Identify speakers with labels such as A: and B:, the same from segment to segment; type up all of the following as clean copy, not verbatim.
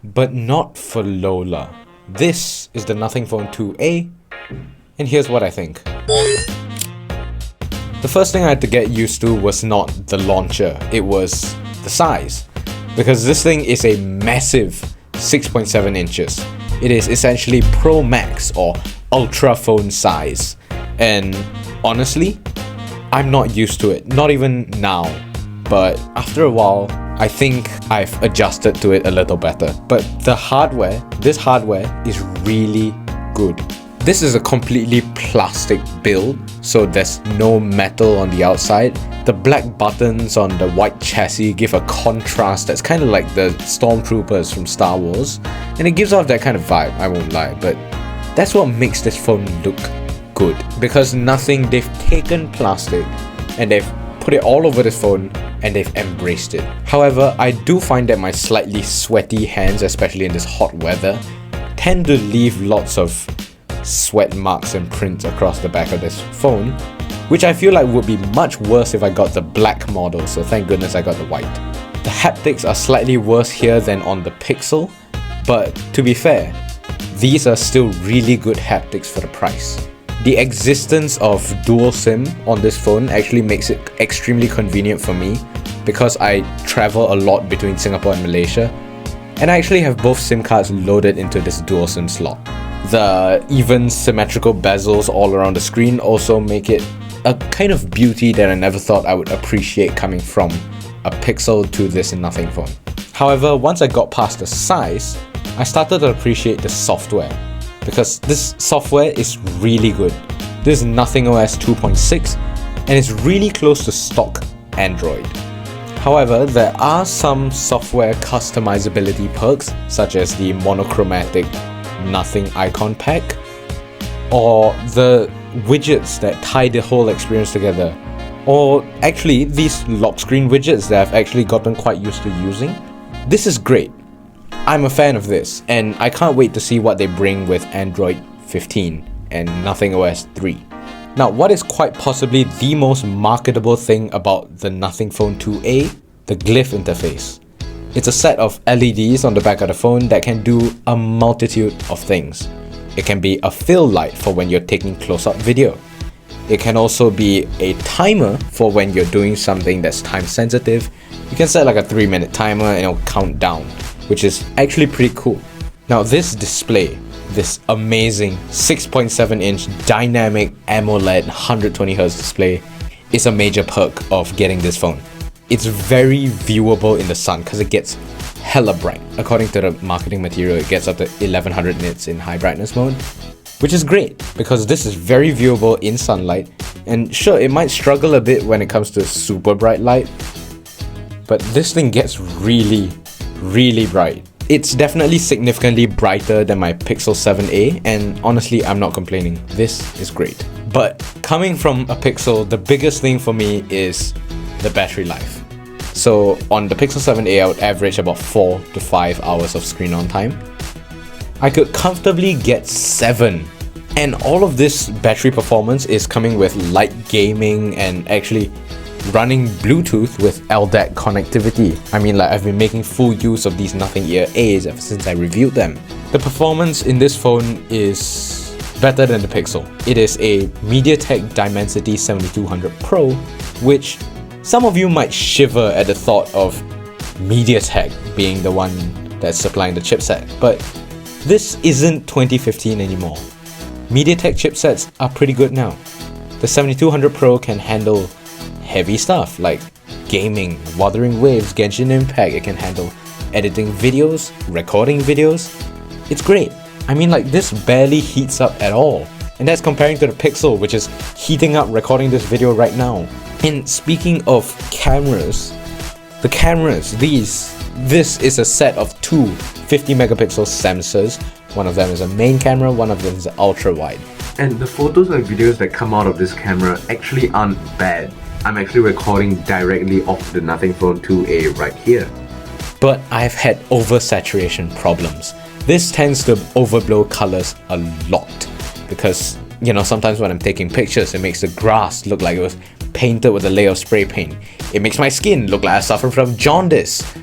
A: but not for Lola. This is the Nothing Phone 2A, and here's what I think. The first thing I had to get used to was not the launcher, it was the size. Because this thing is a massive 6.7 inches. It is essentially Pro Max or Ultra phone size. And honestly, I'm not used to it, not even now. But after a while, I think I've adjusted to it a little better. But this hardware is really good. This is a completely plastic build, so there's no metal on the outside. The black buttons on the white chassis give a contrast that's kind of like the stormtroopers from Star Wars, and it gives off that kind of vibe, I won't lie, but that's what makes this phone look good. Because they've taken plastic and they've put it all over this phone and they've embraced it. However, I do find that my slightly sweaty hands, especially in this hot weather, tend to leave lots of sweat marks and prints across the back of this phone, which I feel like would be much worse if I got the black model, so thank goodness I got the white. The haptics are slightly worse here than on the Pixel, but to be fair, these are still really good haptics for the price. The existence of dual SIM on this phone actually makes it extremely convenient for me because I travel a lot between Singapore and Malaysia, and I actually have both SIM cards loaded into this dual SIM slot. The even symmetrical bezels all around the screen also make it a kind of beauty that I never thought I would appreciate coming from a Pixel to this Nothing phone. However, once I got past the size, I started to appreciate the software, because this software is really good. This is Nothing OS 2.6 and it's really close to stock Android. However, there are some software customizability perks, such as the monochromatic Nothing icon pack, or the widgets that tie the whole experience together, or actually these lock screen widgets that I've actually gotten quite used to using. This is great. I'm a fan of this, and I can't wait to see what they bring with Android 15 and Nothing OS 3. Now, what is quite possibly the most marketable thing about the Nothing Phone 2A? The Glyph interface. It's a set of LEDs on the back of the phone that can do a multitude of things. It can be a fill light for when you're taking close-up video. It can also be a timer for when you're doing something that's time sensitive. You can set like a 3-minute timer and it'll count down, which is actually pretty cool. Now this display, this amazing 6.7-inch dynamic AMOLED 120Hz display, is a major perk of getting this phone. It's very viewable in the sun because it gets hella bright. According to the marketing material, it gets up to 1100 nits in high brightness mode, which is great because this is very viewable in sunlight, and sure, it might struggle a bit when it comes to super bright light, but this thing gets really, really bright. It's definitely significantly brighter than my Pixel 7a, and honestly, I'm not complaining. This is great. But coming from a Pixel, the biggest thing for me is the battery life. So on the Pixel 7a, I would average about 4 to 5 hours of screen on time. I could comfortably get 7. And all of this battery performance is coming with light gaming and actually running Bluetooth with LDAC connectivity. I mean, like, I've been making full use of these Nothing Ear A's ever since I reviewed them. The performance in this phone is better than the Pixel. It is a MediaTek Dimensity 7200 Pro, which some of you might shiver at the thought of MediaTek being the one that's supplying the chipset, but this isn't 2015 anymore. MediaTek chipsets are pretty good now. The 7200 Pro can handle heavy stuff like gaming, Wuthering Waves, Genshin Impact. It can handle editing videos, recording videos. It's great. I mean, like, this barely heats up at all. And that's comparing to the Pixel, which is heating up recording this video right now. And speaking of cameras, this is a set of two 50 megapixel sensors. One of them is a main camera, one of them is an ultra wide. And the photos and videos that come out of this camera actually aren't bad. I'm actually recording directly off the Nothing Phone 2A right here. But I've had oversaturation problems. This tends to overblow colors a lot because, you know, sometimes when I'm taking pictures, it makes the grass look like it was painted with a layer of spray paint. It makes my skin look like I suffer from jaundice.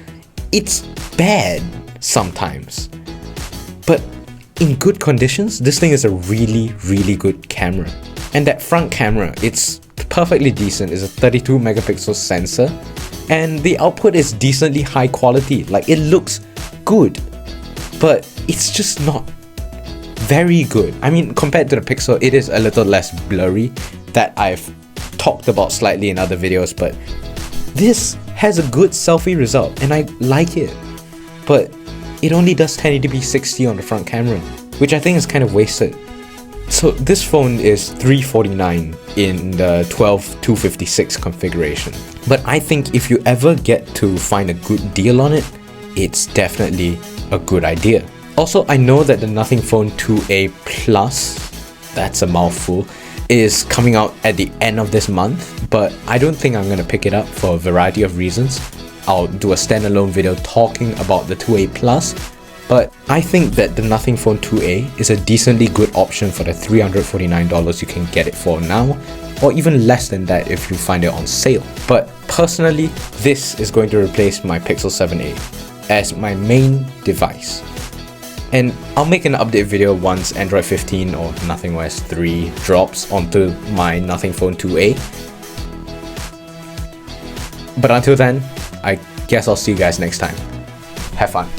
A: It's bad. sometimes. But in good conditions, this thing is a really, really good camera. And that front camera, it's perfectly decent. It's a 32 megapixel sensor, and the output is decently high quality. Like, it looks good, but it's just not very good. I mean, compared to the Pixel, it is a little less blurry, that I've talked about slightly in other videos, but this has a good selfie result and I like it. But it only does 1080p 60 on the front camera, which I think is kind of wasted. So this phone is $349 in the 12-256 configuration. But I think if you ever get to find a good deal on it, it's definitely a good idea. Also, I know that the Nothing Phone 2A Plus, that's a mouthful, is coming out at the end of this month, but I don't think I'm gonna pick it up for a variety of reasons. I'll do a standalone video talking about the 2A Plus, but I think that the Nothing Phone 2A is a decently good option for the $349 you can get it for now, or even less than that if you find it on sale. But personally, this is going to replace my Pixel 7a as my main device. And I'll make an update video once Android 15 or NothingOS 3 drops onto my Nothing Phone 2a. But until then, I guess I'll see you guys next time. Have fun.